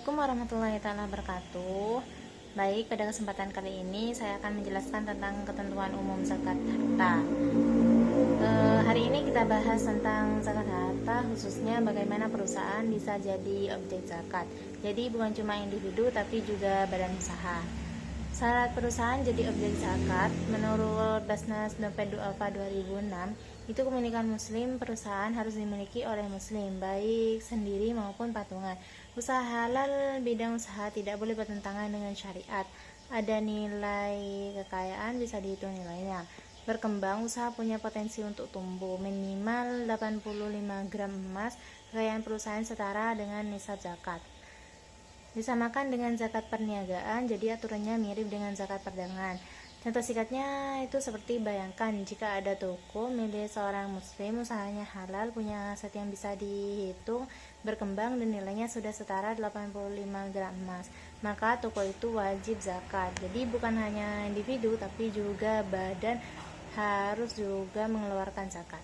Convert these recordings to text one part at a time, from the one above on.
Assalamualaikum warahmatullahi wabarakatuh. Baik, pada kesempatan kali ini saya akan menjelaskan tentang ketentuan umum zakat harta. Hari ini kita bahas tentang zakat harta, khususnya bagaimana perusahaan bisa jadi objek zakat. Jadi bukan cuma individu tapi juga badan usaha. Syarat perusahaan jadi objek zakat menurut Basnas Dompet Duafa 2006 itu kepemilikan muslim. Perusahaan harus dimiliki oleh muslim, baik sendiri maupun patungan. Usaha halal bidang usaha tidak boleh bertentangan dengan syariat. Ada nilai kekayaan, bisa dihitung nilainya. Berkembang, usaha punya potensi untuk tumbuh minimal 85 gram emas. Kekayaan perusahaan setara dengan nisab zakat. Disamakan dengan zakat perniagaan, jadi aturannya mirip dengan zakat perdagangan. Contoh singkatnya itu seperti bayangkan jika ada toko milik seorang muslim, usahanya halal, punya aset yang bisa dihitung, berkembang dan nilainya sudah setara 85 gram emas, maka toko itu wajib zakat. Jadi bukan hanya individu tapi juga badan harus juga mengeluarkan zakat.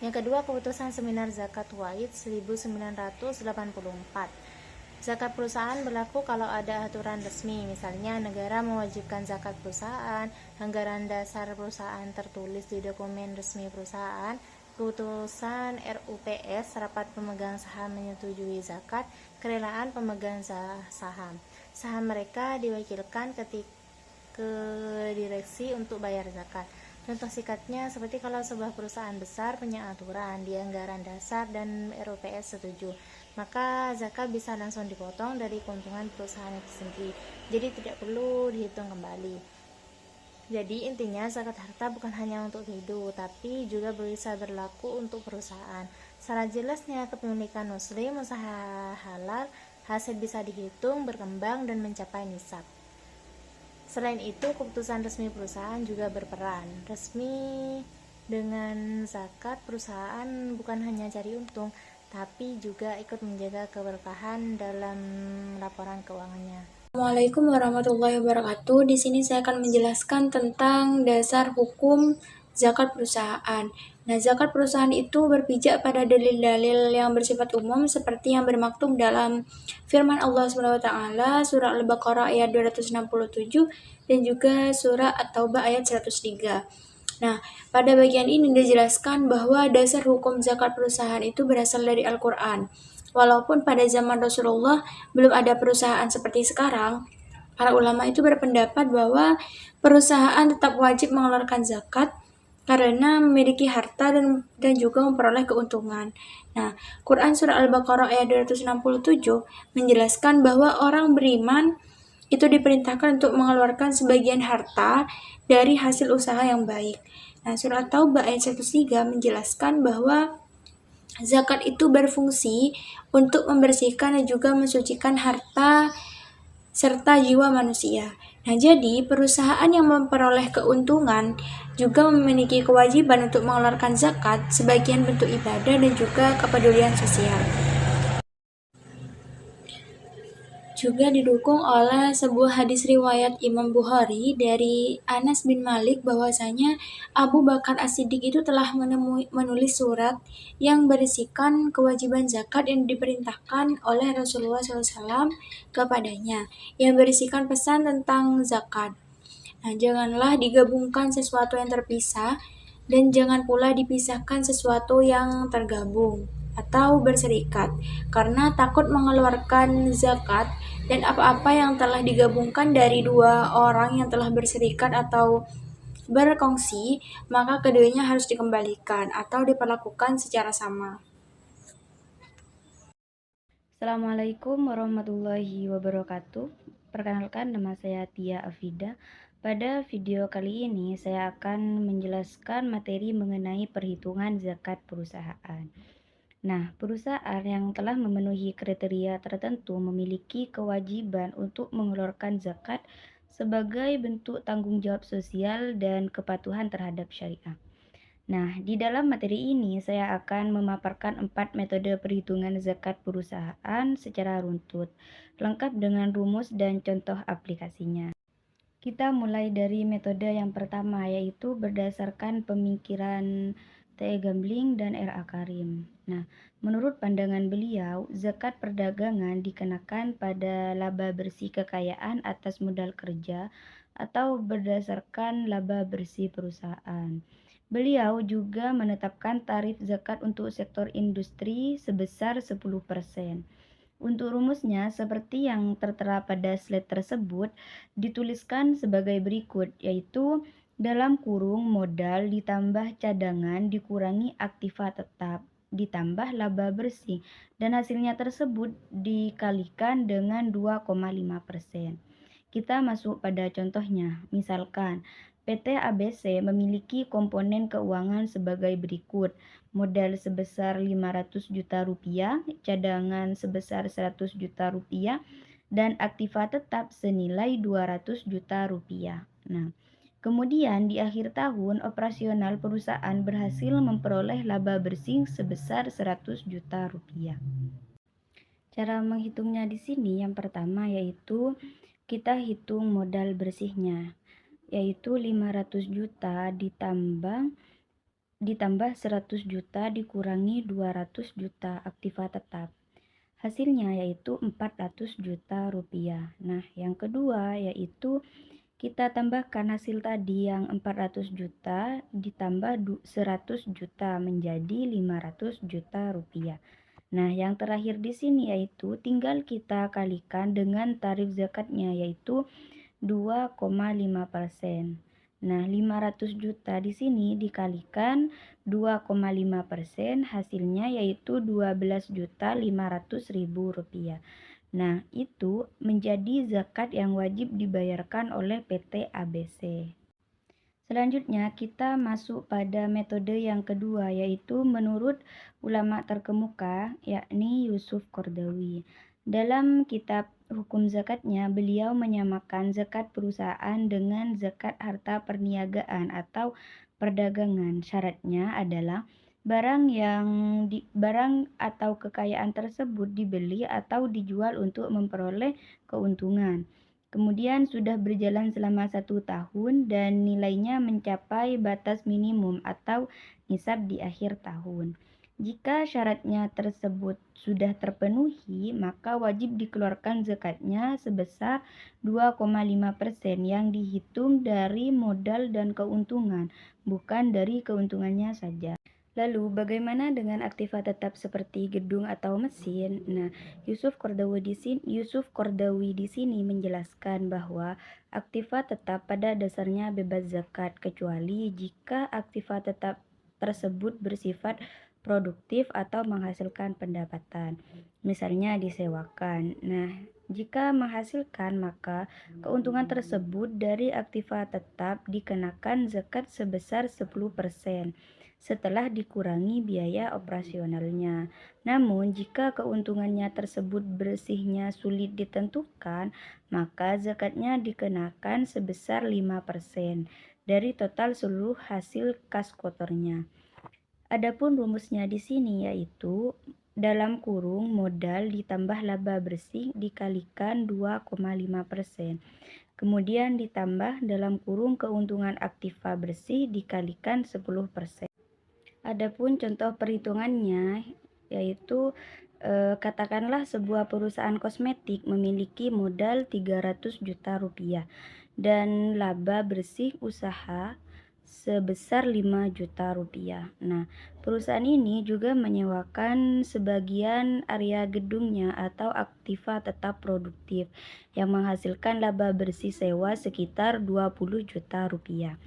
Yang kedua, keputusan Seminar Zakat Wahid 1984. Zakat perusahaan berlaku kalau ada aturan resmi, misalnya negara mewajibkan zakat perusahaan, anggaran dasar perusahaan tertulis di dokumen resmi perusahaan, keputusan RUPS, rapat pemegang saham menyetujui zakat, kerelaan pemegang saham. Saham mereka diwakilkan ke direksi untuk bayar zakat. Contoh singkatnya seperti kalau sebuah perusahaan besar punya aturan di anggaran dasar dan RUPS setuju, maka zakat bisa langsung dipotong dari keuntungan perusahaan itu sendiri, jadi tidak perlu dihitung kembali. Jadi intinya zakat harta bukan hanya untuk individu tapi juga bisa berlaku untuk perusahaan. Secara jelasnya kepemilikan muslim, usaha halal, hasil bisa dihitung, berkembang dan mencapai nisab. Selain itu, keputusan resmi perusahaan juga berperan. Resmi dengan zakat, perusahaan bukan hanya cari untung, tapi juga ikut menjaga keberkahan dalam laporan keuangannya. Assalamualaikum warahmatullahi wabarakatuh. Di sini saya akan menjelaskan tentang dasar hukum zakat perusahaan. Nah, zakat perusahaan itu berpijak pada dalil-dalil yang bersifat umum seperti yang bermaktub dalam firman Allah SWT surah Al-Baqarah ayat 267 dan juga surah At-Taubah ayat 103. Nah, pada bagian ini dijelaskan bahwa dasar hukum zakat perusahaan itu berasal dari Al-Quran. Walaupun pada zaman Rasulullah belum ada perusahaan seperti sekarang, para ulama itu berpendapat bahwa perusahaan tetap wajib mengeluarkan zakat karena memiliki harta dan juga memperoleh keuntungan. Nah, Quran Surah Al-Baqarah ayat 267 menjelaskan bahwa orang beriman itu diperintahkan untuk mengeluarkan sebagian harta dari hasil usaha yang baik. Nah, Surah Taubah ayat 103 menjelaskan bahwa zakat itu berfungsi untuk membersihkan dan juga mensucikan harta serta jiwa manusia. Nah, jadi perusahaan yang memperoleh keuntungan juga memiliki kewajiban untuk mengeluarkan zakat sebagian bentuk ibadah dan juga kepedulian sosial. Juga didukung oleh sebuah hadis riwayat Imam Bukhari dari Anas bin Malik bahwasanya Abu Bakar As-Siddiq itu telah menulis surat yang berisikan kewajiban zakat yang diperintahkan oleh Rasulullah SAW kepadanya, yang berisikan pesan tentang zakat. Nah, janganlah digabungkan sesuatu yang terpisah dan jangan pula dipisahkan sesuatu yang tergabung atau berserikat, karena takut mengeluarkan zakat dan apa-apa yang telah digabungkan dari dua orang yang telah berserikat atau berkongsi, maka keduanya harus dikembalikan atau diperlakukan secara sama. Assalamualaikum warahmatullahi wabarakatuh. Perkenalkan, nama saya Tia Afida. Pada video kali ini saya akan menjelaskan materi mengenai perhitungan zakat perusahaan. Nah, perusahaan yang telah memenuhi kriteria tertentu memiliki kewajiban untuk mengeluarkan zakat sebagai bentuk tanggung jawab sosial dan kepatuhan terhadap syariah. Nah, di dalam materi ini saya akan memaparkan 4 metode perhitungan zakat perusahaan secara runtut, lengkap dengan rumus dan contoh aplikasinya. Kita mulai dari metode yang pertama, yaitu berdasarkan pemikiran T.E. Gambling, dan R.A. Karim. Nah, menurut pandangan beliau, zakat perdagangan dikenakan pada laba bersih kekayaan atas modal kerja atau berdasarkan laba bersih perusahaan. Beliau juga menetapkan tarif zakat untuk sektor industri sebesar 10%. Untuk rumusnya, seperti yang tertera pada slide tersebut, dituliskan sebagai berikut, yaitu dalam kurung modal ditambah cadangan dikurangi aktiva tetap ditambah laba bersih dan hasilnya tersebut dikalikan dengan 2,5%. Kita masuk pada contohnya. Misalkan PT ABC memiliki komponen keuangan sebagai berikut. Modal sebesar 500 juta rupiah, cadangan sebesar 100 juta rupiah, dan aktiva tetap senilai 200 juta rupiah. Nah, kemudian di akhir tahun operasional perusahaan berhasil memperoleh laba bersih sebesar 100 juta rupiah. Cara menghitungnya di sini yang pertama yaitu kita hitung modal bersihnya, yaitu 500 juta ditambah 100 juta dikurangi 200 juta aktiva tetap. Hasilnya yaitu 400 juta rupiah. Nah, yang kedua yaitu kita tambahkan hasil tadi yang 400 juta ditambah 100 juta menjadi 500 juta rupiah. Nah, yang terakhir di sini yaitu tinggal kita kalikan dengan tarif zakatnya yaitu 2,5%. Nah, 500 juta di sini dikalikan 2,5%, hasilnya yaitu 12.500.000 rupiah. Nah, itu menjadi zakat yang wajib dibayarkan oleh PT ABC. Selanjutnya, kita masuk pada metode yang kedua, yaitu menurut ulama terkemuka, yakni Yusuf Qaradawi. Dalam kitab hukum zakatnya, beliau menyamakan zakat perusahaan dengan zakat harta perniagaan atau perdagangan. Syaratnya adalah barang atau kekayaan tersebut dibeli atau dijual untuk memperoleh keuntungan. Kemudian sudah berjalan selama 1 tahun dan nilainya mencapai batas minimum atau nisab di akhir tahun. Jika syaratnya tersebut sudah terpenuhi, maka wajib dikeluarkan zakatnya sebesar 2,5% yang dihitung dari modal dan keuntungan, bukan dari keuntungannya saja. Lalu bagaimana dengan aktiva tetap seperti gedung atau mesin? Nah, Yusuf Qaradawi di sini menjelaskan bahwa aktiva tetap pada dasarnya bebas zakat kecuali jika aktiva tetap tersebut bersifat produktif atau menghasilkan pendapatan. Misalnya disewakan. Nah, jika menghasilkan maka keuntungan tersebut dari aktiva tetap dikenakan zakat sebesar 10%. Setelah dikurangi biaya operasionalnya. Namun, jika keuntungannya tersebut bersihnya sulit ditentukan, maka zakatnya dikenakan sebesar 5% dari total seluruh hasil kas kotornya. Adapun rumusnya di sini yaitu dalam kurung modal ditambah laba bersih dikalikan 2,5%. Kemudian ditambah dalam kurung keuntungan aktiva bersih dikalikan 10%. Adapun contoh perhitungannya yaitu katakanlah sebuah perusahaan kosmetik memiliki modal 300 juta rupiah dan laba bersih usaha sebesar 5 juta rupiah. Nah, perusahaan ini juga menyewakan sebagian area gedungnya atau aktiva tetap produktif yang menghasilkan laba bersih sewa sekitar 20 juta rupiah.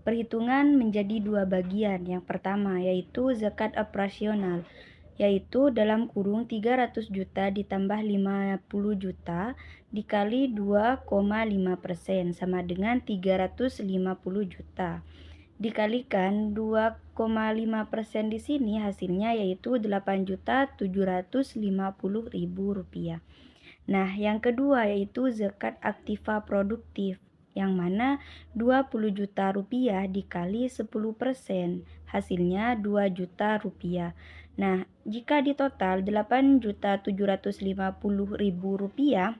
Perhitungan menjadi 2 bagian. Yang pertama yaitu zakat operasional, yaitu dalam kurung 300 juta ditambah 50 juta dikali 2,5% sama dengan 350 juta. Dikalikan 2,5% di sini hasilnya yaitu 8.750.000 rupiah. Nah, yang kedua yaitu zakat aktiva produktif, yang mana 20 juta rupiah dikali 10%, hasilnya 2 juta rupiah. Nah, jika di total 8.750.000 rupiah,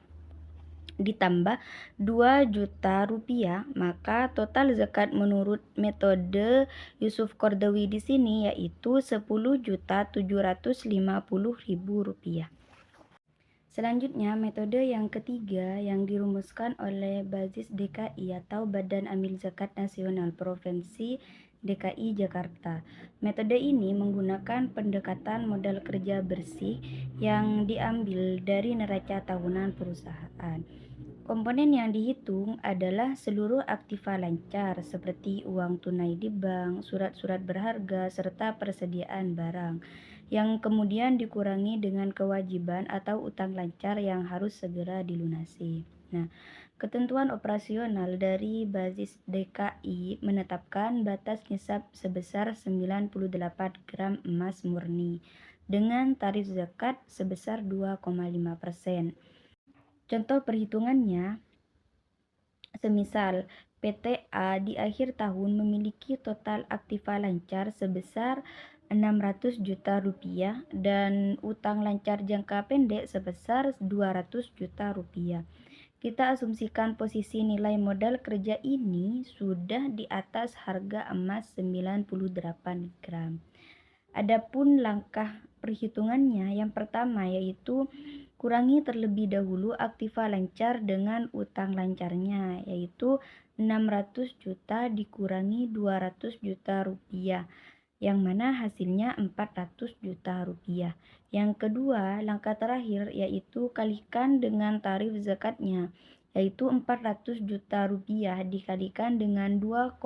ditambah 2 juta rupiah, maka total zakat menurut metode Yusuf Qardawi di sini yaitu 10.750.000 rupiah. Selanjutnya, metode yang ketiga yang dirumuskan oleh Bazis DKI atau Badan Amil Zakat Nasional Provinsi DKI Jakarta. Metode ini menggunakan pendekatan modal kerja bersih yang diambil dari neraca tahunan perusahaan. Komponen yang dihitung adalah seluruh aktiva lancar seperti uang tunai di bank, surat-surat berharga, serta persediaan barang, yang kemudian dikurangi dengan kewajiban atau utang lancar yang harus segera dilunasi. Nah, ketentuan operasional dari Bazis DKI menetapkan batas nisab sebesar 98 gram emas murni dengan tarif zakat sebesar 2,5%. Contoh perhitungannya, semisal PTA di akhir tahun memiliki total aktiva lancar sebesar 600 juta rupiah dan utang lancar jangka pendek sebesar 200 juta rupiah. Kita asumsikan posisi nilai modal kerja ini sudah di atas harga emas 98 gram. Adapun langkah perhitungannya yang pertama yaitu kurangi terlebih dahulu aktiva lancar dengan utang lancarnya, yaitu 600 juta dikurangi 200 juta rupiah, yang mana hasilnya 400 juta rupiah. Yang kedua, langkah terakhir yaitu kalikan dengan tarif zakatnya, yaitu 400 juta rupiah dikalikan dengan 2,5%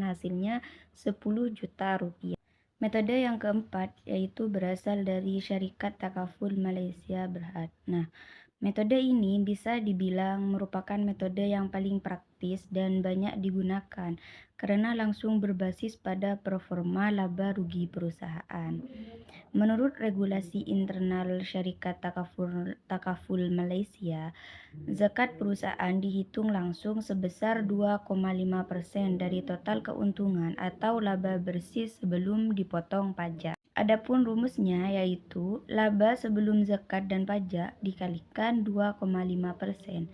hasilnya 10 juta rupiah. Metode yang keempat yaitu berasal dari Syarikat Takaful Malaysia Berhad. Nah, metode ini bisa dibilang merupakan metode yang paling praktis dan banyak digunakan karena langsung berbasis pada performa laba rugi perusahaan. Menurut regulasi internal Syarikat Takaful Malaysia, zakat perusahaan dihitung langsung sebesar 2,5% dari total keuntungan atau laba bersih sebelum dipotong pajak. Adapun rumusnya yaitu laba sebelum zakat dan pajak dikalikan 2,5%.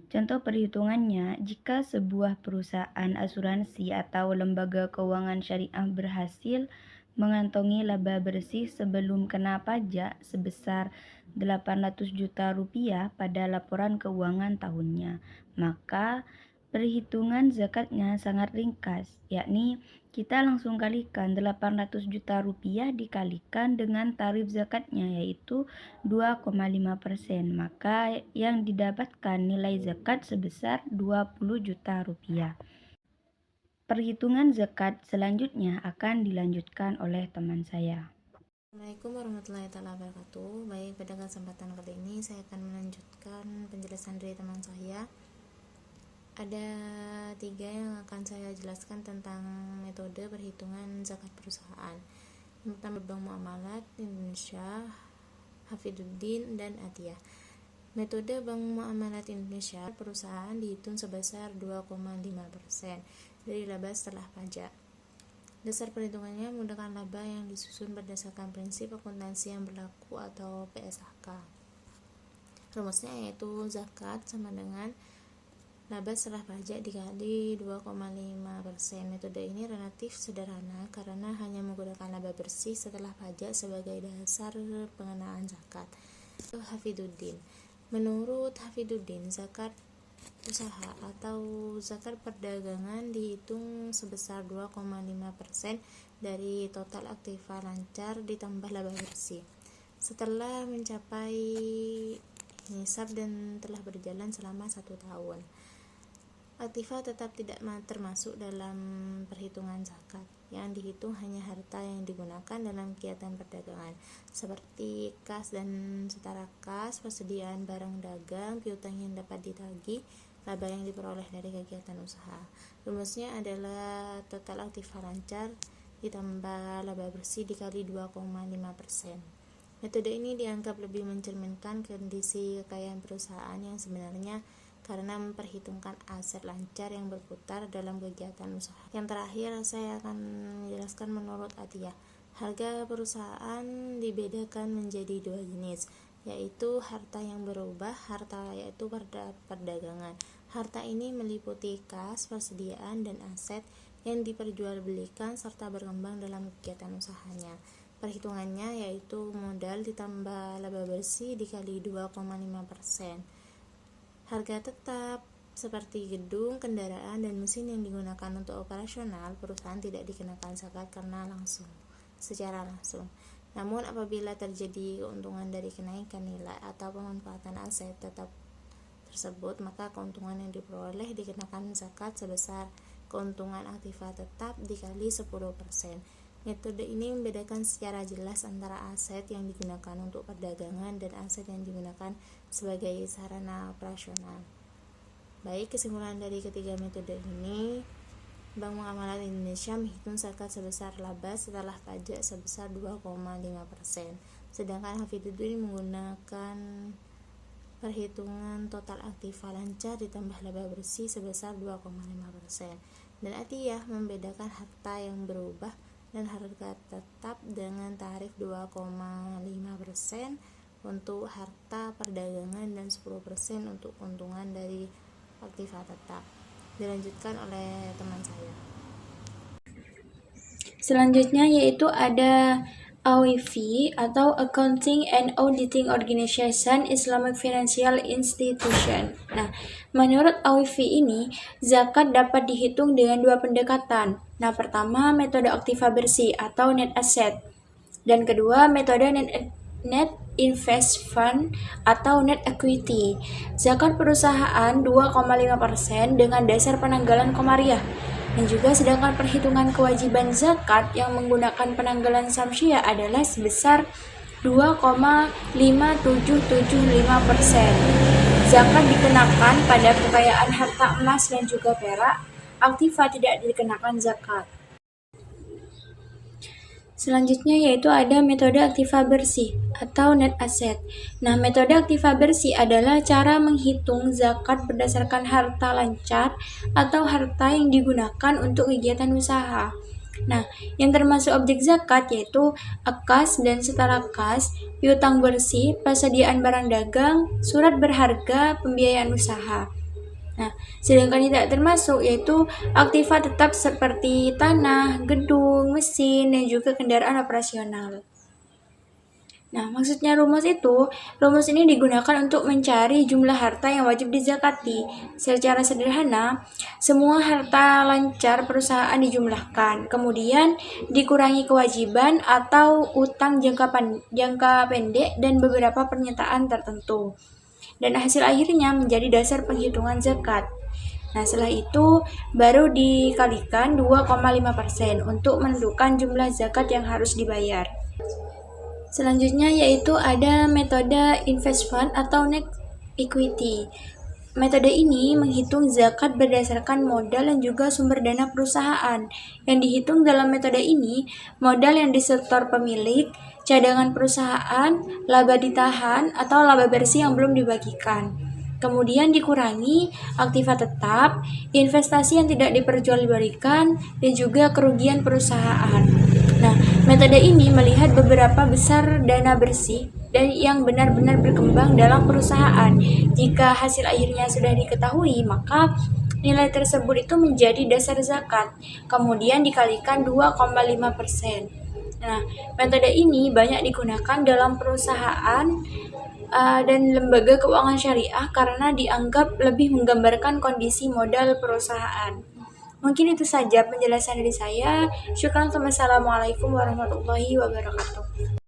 Contoh perhitungannya, jika sebuah perusahaan asuransi atau lembaga keuangan syariah berhasil mengantongi laba bersih sebelum kena pajak sebesar 800 juta rupiah pada laporan keuangan tahunnya, maka perhitungan zakatnya sangat ringkas, yakni kita langsung kalikan 800 juta rupiah dikalikan dengan tarif zakatnya yaitu 2,5%, maka yang didapatkan nilai zakat sebesar 20 juta rupiah. Perhitungan zakat selanjutnya akan dilanjutkan oleh teman saya. Assalamualaikum warahmatullahi wabarakatuh. Baik, pada kesempatan kali ini saya akan melanjutkan penjelasan dari teman saya. Ada 3 yang akan saya jelaskan tentang metode perhitungan zakat perusahaan. Yang pertama, Bank Muamalat Indonesia, Hafiduddin, dan Atiyah. Metode Bank Muamalat Indonesia, perusahaan dihitung sebesar 2,5% dari laba setelah pajak. Dasar perhitungannya menggunakan laba yang disusun berdasarkan prinsip akuntansi yang berlaku atau PSAK. Rumusnya yaitu zakat sama dengan laba setelah pajak dikali 2,5%. Metode ini relatif sederhana karena hanya menggunakan laba bersih setelah pajak sebagai dasar pengenaan zakat. Hafiduddin. Menurut Hafiduddin, zakat usaha atau zakat perdagangan dihitung sebesar 2,5% dari total aktiva lancar ditambah laba bersih. Setelah mencapai nisab dan telah berjalan selama 1 tahun, aktiva tetap tidak termasuk dalam perhitungan zakat. Yang dihitung hanya harta yang digunakan dalam kegiatan perdagangan seperti kas dan setara kas, persediaan barang dagang, piutang yang dapat ditagih, laba yang diperoleh dari kegiatan usaha. Rumusnya adalah total aktiva lancar ditambah laba bersih dikali 2,5%. Metode ini dianggap lebih mencerminkan kondisi kekayaan perusahaan yang sebenarnya karena memperhitungkan aset lancar yang berputar dalam kegiatan usaha. Yang terakhir saya akan menjelaskan menurut Atiyah. Harga perusahaan dibedakan menjadi 2 jenis, yaitu harta yang berubah, harta yaitu perdagangan. Harta ini meliputi kas, persediaan, dan aset yang diperjualbelikan serta berkembang dalam kegiatan usahanya. Perhitungannya yaitu modal ditambah laba bersih dikali 2,5%. Harga tetap seperti gedung, kendaraan, dan mesin yang digunakan untuk operasional perusahaan tidak dikenakan zakat secara langsung. Namun apabila terjadi keuntungan dari kenaikan nilai atau pemanfaatan aset tetap tersebut, maka keuntungan yang diperoleh dikenakan zakat sebesar keuntungan aktiva tetap dikali 10%. Metode ini membedakan secara jelas antara aset yang digunakan untuk perdagangan dan aset yang digunakan sebagai sarana operasional. Baik, kesimpulan dari ketiga metode ini, Bank Muamalat Indonesia menghitung zakat sebesar laba setelah pajak sebesar 2,5%, sedangkan Hafidzuddin menggunakan perhitungan total aktiva lancar ditambah laba bersih sebesar 2,5%, dan Atiyah membedakan harta yang berubah dan harga tetap dengan tarif 2,5% untuk harta perdagangan dan 10% untuk keuntungan dari aktiva tetap. Dilanjutkan oleh teman saya. Selanjutnya yaitu ada AWIF atau Accounting and Auditing Organization Islamic Financial Institution. Nah, menurut AWIF ini, zakat dapat dihitung dengan dua pendekatan. Nah, pertama metode aktiva bersih atau net asset, dan kedua metode net invest fund atau net equity. Zakat perusahaan 2,5% dengan dasar penanggalan komariah. Dan juga sedangkan perhitungan kewajiban zakat yang menggunakan penanggalan samsiah adalah sebesar 2,5775%. Zakat dikenakan pada kekayaan harta emas dan juga perak, aktiva tidak dikenakan zakat. Selanjutnya yaitu ada metode aktiva bersih atau net asset. Nah, metode aktiva bersih adalah cara menghitung zakat berdasarkan harta lancar atau harta yang digunakan untuk kegiatan usaha. Nah, yang termasuk objek zakat yaitu kas dan setara kas, piutang bersih, persediaan barang dagang, surat berharga, pembiayaan usaha. Nah, sedangkan tidak termasuk yaitu aktiva tetap seperti tanah, gedung, mesin, dan juga kendaraan operasional. Nah, maksudnya rumus ini digunakan untuk mencari jumlah harta yang wajib dizakati. Secara sederhana, semua harta lancar perusahaan dijumlahkan, kemudian dikurangi kewajiban atau utang jangka pendek dan beberapa pernyataan tertentu. Dan hasil akhirnya menjadi dasar penghitungan zakat. Nah, setelah itu baru dikalikan 2,5% untuk menentukan jumlah zakat yang harus dibayar. Selanjutnya yaitu ada metode invest fund atau net equity. Metode ini menghitung zakat berdasarkan modal dan juga sumber dana perusahaan. Yang dihitung dalam metode ini, modal yang disetor pemilik, cadangan perusahaan, laba ditahan, atau laba bersih yang belum dibagikan. Kemudian dikurangi aktiva tetap, investasi yang tidak diperjualbelikan, dan juga kerugian perusahaan. Nah, metode ini melihat beberapa besar dana bersih dan yang benar-benar berkembang dalam perusahaan. Jika hasil akhirnya sudah diketahui, maka nilai tersebut itu menjadi dasar zakat, kemudian dikalikan 2,5%. Nah, metode ini banyak digunakan dalam perusahaan dan lembaga keuangan syariah karena dianggap lebih menggambarkan kondisi modal perusahaan. Mungkin itu saja penjelasan dari saya. Syukran. Wassalamualaikum warahmatullahi wabarakatuh.